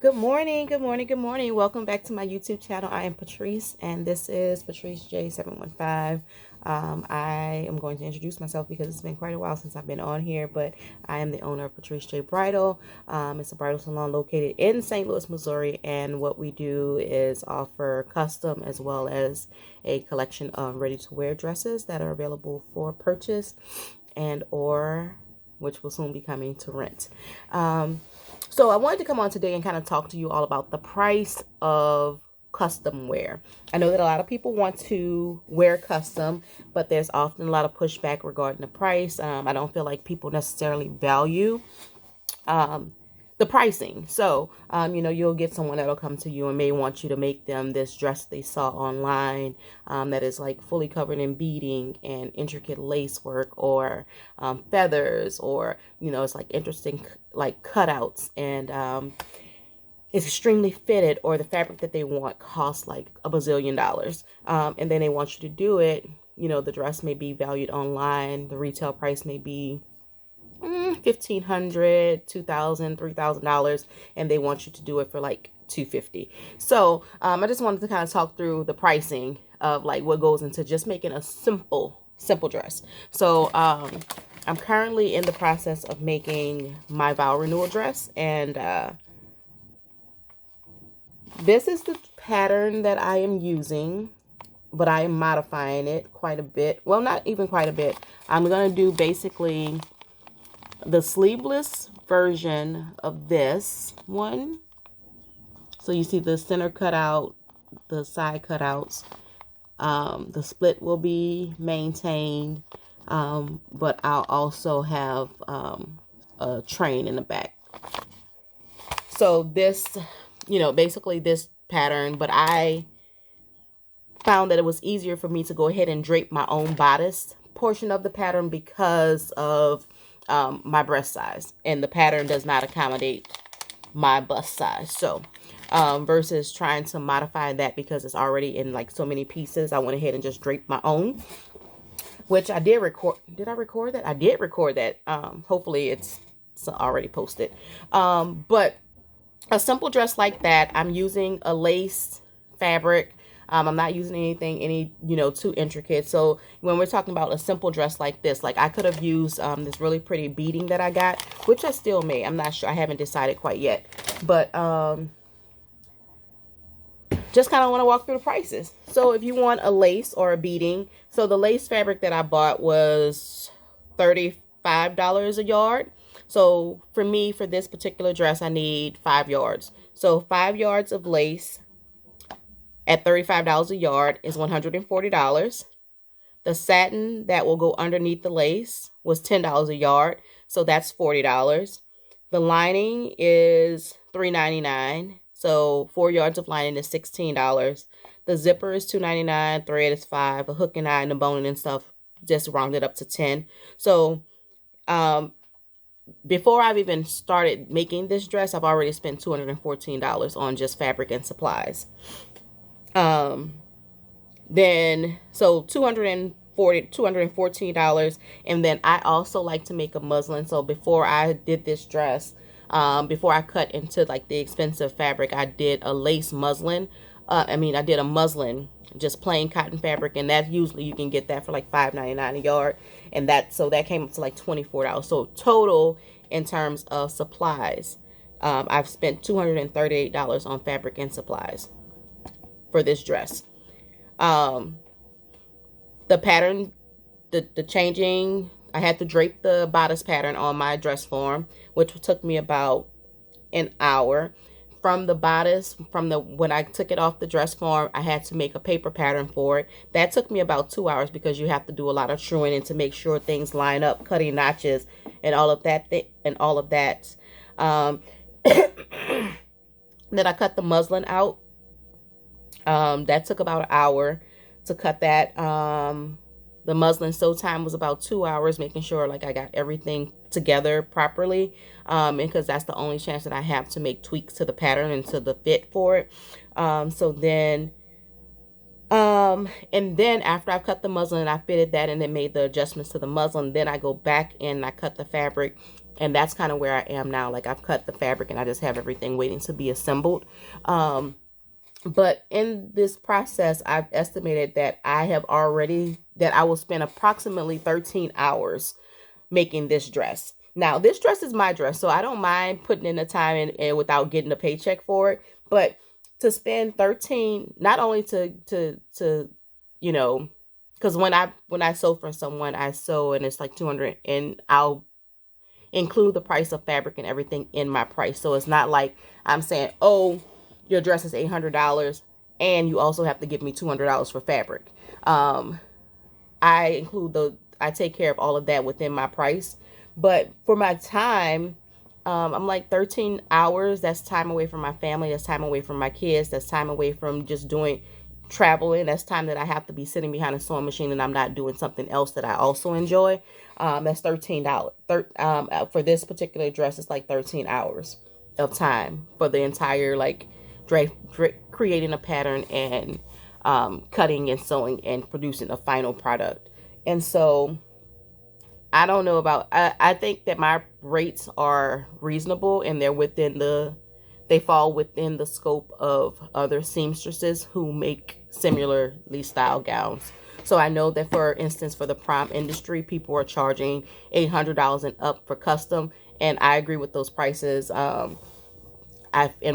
Good morning, good morning, good morning. Welcome back to my YouTube channel. I am Patrice, and this is Patrice J715. I am going to introduce myself because it's been quite a while since I've been on here, but I am the owner of Patrice J Bridal. It's a bridal salon located in St. Louis, Missouri, and what we do is offer custom as well as a collection of ready-to-wear dresses that are available for purchase and or which will soon be coming to rent. So I wanted to come on today and kind of talk to you all about the price of custom wear. I know that a lot of people want to wear custom, but there's often a lot of pushback regarding the price. I don't feel like people necessarily value um, the pricing. So, you'll get someone that'll come to you and may want you to make them this dress they saw online that is like fully covered in beading and intricate lace work or feathers, or, it's like interesting like cutouts and it's extremely fitted, or the fabric that they want costs like a bazillion dollars. And then they want you to do it. The dress may be valued online. The retail price may be $1,500, $2,000, $3,000, and they want you to do it for like $250. So I just wanted to kind of talk through the pricing of like what goes into just making a simple dress. So I'm currently in the process of making my vow renewal dress, and this is the pattern that I am using, but I am modifying it quite a bit. Well, not even quite a bit. I'm going to do basically the sleeveless version of this one. So you see the center cutout, the side cutouts. The split will be maintained, but I'll also have a train in the back. So this, basically this pattern, but I found that it was easier for me to go ahead and drape my own bodice portion of the pattern because of my breast size, and the pattern does not accommodate my bust size. So versus trying to modify that because it's already in like so many pieces, I went ahead and just draped my own, which I did record. Did I record that? I did record that. Hopefully it's already posted. But a simple dress like that, I'm using a lace fabric. I'm not using anything too intricate. So when we're talking about a simple dress like this, like I could have used this really pretty beading that I got, which I still may. I'm not sure. I haven't decided quite yet. But just kind of want to walk through the prices. So if you want a lace or a beading, so the lace fabric that I bought was $35 a yard. So for me, for this particular dress, I need 5 yards. So 5 yards of lace at $35 a yard is $140. The satin that will go underneath the lace was $10 a yard, so that's $40. The lining is $3.99, so 4 yards of lining is $16. The zipper is $2.99, thread is $5, a hook and eye and the boning and stuff just rounded up to $10. So before I've even started making this dress, I've already spent $214 on just fabric and supplies. Then so $214, and then I also like to make a muslin. So before I did this dress, before I cut into like the expensive fabric, I did a lace muslin. I did a muslin, just plain cotton fabric, and that usually you can get that for like $5.99 a yard, and that came up to like $24. So total in terms of supplies, I've spent $238 on fabric and supplies for this dress. The pattern, the changing, I had to drape the bodice pattern on my dress form, which took me about an hour. From the bodice, when I took it off the dress form, I had to make a paper pattern for it. That took me about 2 hours because you have to do a lot of truing and to make sure things line up, cutting notches and all of that Then I cut the muslin out. That took about an hour to cut that. The muslin sew time was about 2 hours, making sure like I got everything together properly, because that's the only chance that I have to make tweaks to the pattern and to the fit for it. So then And then after I've cut the muslin and I fitted that and then made the adjustments to the muslin, then I go back and I cut the fabric. And that's kind of where I am now. Like, I've cut the fabric and I just have everything waiting to be assembled. But in this process, I've estimated that I will spend approximately 13 hours making this dress. Now, this dress is my dress, so I don't mind putting in the time and without getting a paycheck for it. But to spend 13, not only to you know, because when I sew for someone, I sew and it's like 200, and I'll include the price of fabric and everything in my price. So it's not like I'm saying, oh, your dress is $800 and you also have to give me $200 for fabric. I take care of all of that within my price. But for my time, I'm like 13 hours. That's time away from my family. That's time away from my kids. That's time away from just traveling. That's time that I have to be sitting behind a sewing machine and I'm not doing something else that I also enjoy. That's $13. For this particular dress, it's like 13 hours of time for the entire, like, creating a pattern and cutting and sewing and producing a final product. And so I don't know about, I think that my rates are reasonable and they fall within the scope of other seamstresses who make similarly styled gowns. So I know that, for instance, for the prom industry, people are charging $800 and up for custom. And I agree with those prices. And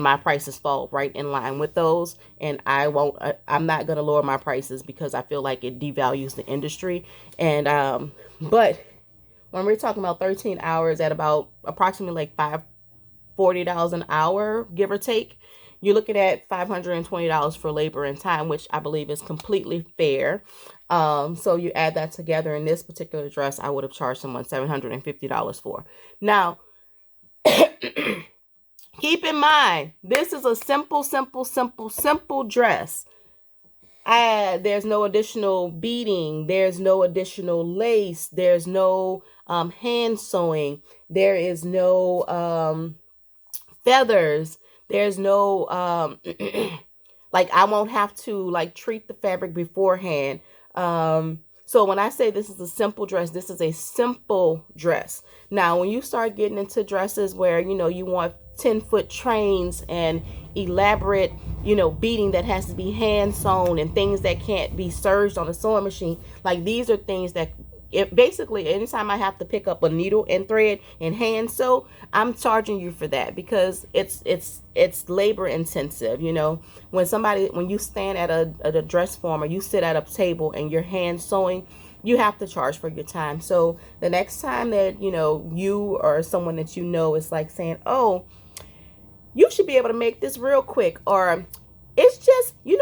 my prices fall right in line with those. And I'm not going to lower my prices because I feel like it devalues the industry. And, but when we're talking about 13 hours at about approximately like $40 an hour, give or take, you're looking at $520 for labor and time, which I believe is completely fair. So you add that together, in this particular dress, I would have charged someone $750 for. Now, keep in mind, this is a simple dress. There's no additional beading. There's no additional lace. There's no hand sewing. There is no feathers. There's no like, I won't have to like treat the fabric beforehand. So when I say this is a simple dress, this is a simple dress. Now, when you start getting into dresses where, you know, you want 10-foot trains and elaborate, you know, beading that has to be hand sewn and things that can't be serged on a sewing machine, like, these are things that, basically, anytime I have to pick up a needle and thread and hand sew, I'm charging you for that, because it's labor intensive. You know, when you stand at a dress form or you sit at a table and you're hand sewing, you have to charge for your time. So the next time that, you know, you or someone that you know is like saying, oh, you should be able to make this real quick, or it's just, you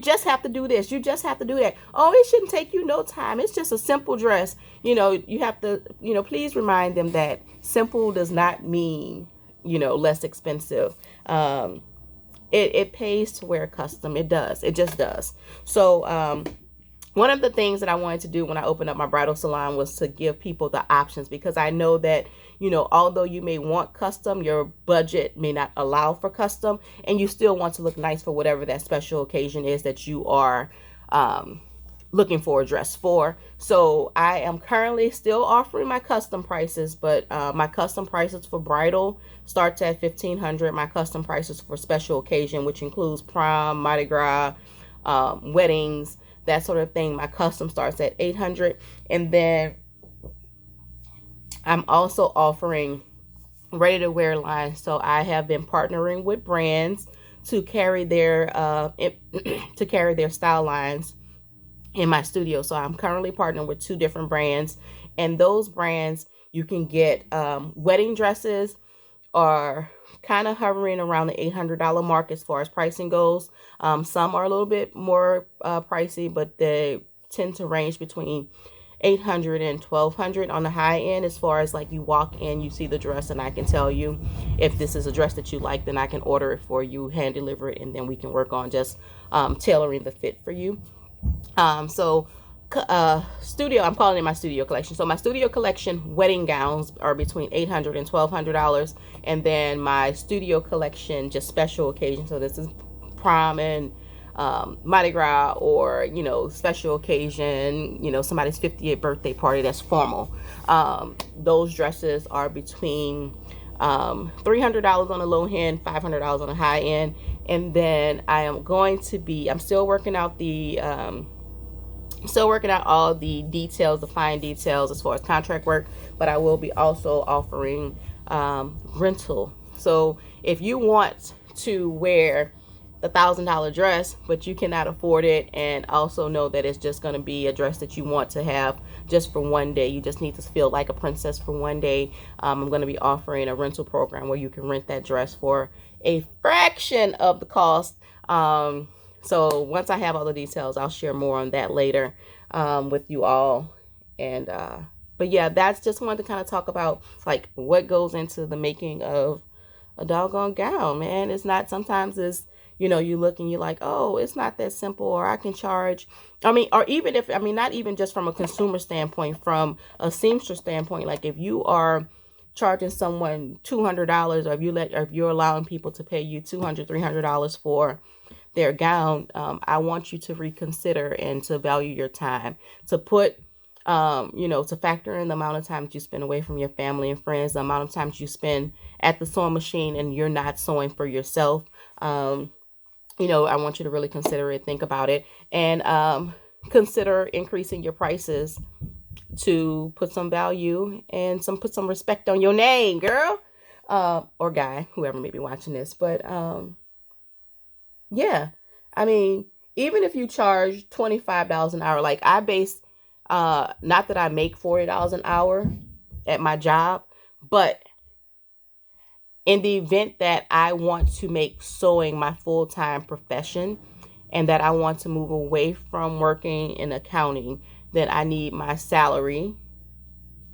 just have to do this. You just have to do that. Oh, it shouldn't take you no time. It's just a simple dress. You know, you have to, you know, please remind them that simple does not mean, you know, less expensive. It pays to wear custom. It does. It just does. So, one of the things that I wanted to do when I opened up my bridal salon was to give people the options, because I know that, you know, although you may want custom, your budget may not allow for custom, and you still want to look nice for whatever that special occasion is that you are looking for a dress for. So I am currently still offering my custom prices, but my custom prices for bridal starts at $1,500. My custom prices for special occasion, which includes prom, Mardi Gras, weddings, that sort of thing, my custom starts at $800. And then I'm also offering ready to wear lines. So I have been partnering with brands to carry their style lines in my studio. So I'm currently partnering with 2 different brands, and those brands, you can get wedding dresses are kind of hovering around the $800 mark as far as pricing goes. Some are a little bit more pricey, but they tend to range between $800 and $1,200 on the high end. As far as like, you walk in, you see the dress, and I can tell you if this is a dress that you like, then I can order it for you, hand deliver it, and then we can work on just tailoring the fit for you. Studio, I'm calling it my studio collection. So my studio collection wedding gowns are between $800 and $1,200, and then my studio collection just special occasion. So this is prom and Mardi Gras, or, you know, special occasion, you know, somebody's 50th birthday party that's formal. Those dresses are between $300 on the low end, $500 on the high end. And then I'm still working out all the details, the fine details as far as contract work, but I will be also offering rental. So if you want to wear the $1,000 dress, but you cannot afford it, and also know that it's just going to be a dress that you want to have just for one day, you just need to feel like a princess for one day, I'm going to be offering a rental program where you can rent that dress for a fraction of the cost. So once I have all the details, I'll share more on that later with you all. And but yeah, that's just wanted to kind of talk about like what goes into the making of a doggone gown, man. It's not, sometimes it's, you know, you look and you're like, oh, it's not that simple, or I can charge, or even if, not even just from a consumer standpoint, from a seamstress standpoint, like if you are charging someone $200, or if you're allowing people to pay you $200, $300 for their gown, I want you to reconsider and to value your time, to put, to factor in the amount of time you spend away from your family and friends, the amount of times you spend at the sewing machine and you're not sewing for yourself. I want you to really consider it, think about it, and consider increasing your prices to put some value and put some respect on your name, girl, or guy, whoever may be watching this. But yeah, even if you charge $25 an hour, like I base, not that I make $40 an hour at my job, but in the event that I want to make sewing my full-time profession and that I want to move away from working in accounting, then I need my salary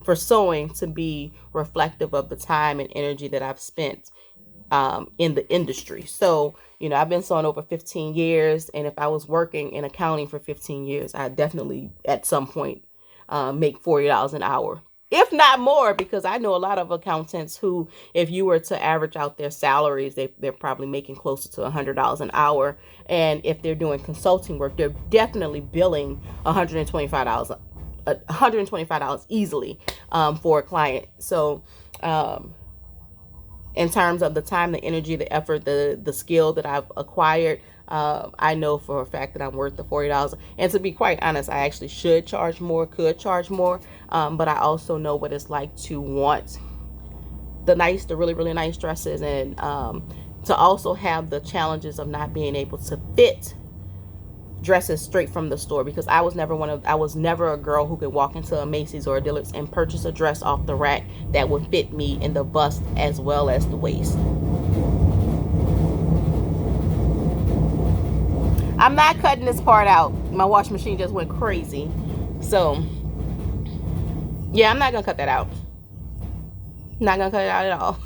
for sewing to be reflective of the time and energy that I've spent in the industry. So, I've been sewing over 15 years, and if I was working in accounting for 15 years, I definitely at some point make $40 an hour. If not more, because I know a lot of accountants who, if you were to average out their salaries, they're probably making closer to $100 an hour. And if they're doing consulting work, they're definitely billing $125 easily for a client. So in terms of the time, the energy, the effort, the skill that I've acquired, I know for a fact that I'm worth the $40. And to be quite honest, I actually could charge more, but I also know what it's like to want the really, really nice dresses, and to also have the challenges of not being able to fit dresses straight from the store, because I was never a girl who could walk into a Macy's or a Dillard's and purchase a dress off the rack that would fit me in the bust as well as the waist. I'm not cutting this part out. My washing machine just went crazy. So, yeah, I'm not going to cut that out. Not going to cut it out at all.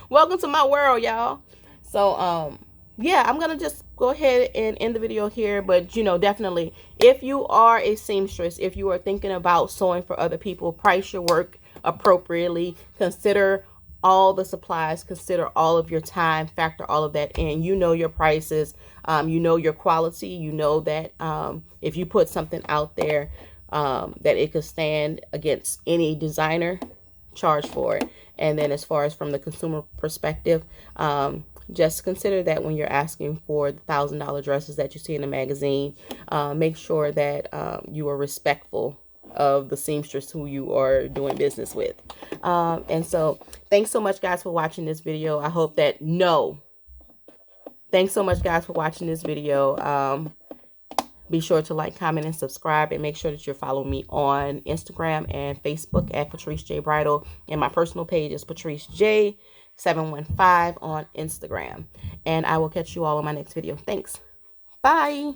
Welcome to my world, y'all. So, yeah, I'm going to just go ahead and end the video here. But, definitely, if you are a seamstress, if you are thinking about sewing for other people, price your work appropriately. Consider all the supplies, consider all of your time, factor all of that in. Your prices, your quality, that if you put something out there that it could stand against any designer, charge for it. And then as far as from the consumer perspective, just consider that when you're asking for the $1,000 dresses that you see in the magazine, make sure that you are respectful of the seamstress who you are doing business with. And so thanks so much, guys, for watching this video. I hope that thanks so much, guys, for watching this video. Be sure to like, comment, and subscribe, and make sure that you're following me on Instagram and Facebook at Patrice J Bridal, and my personal page is Patrice J 715 on Instagram. And I will catch you all on my next video. Thanks. Bye.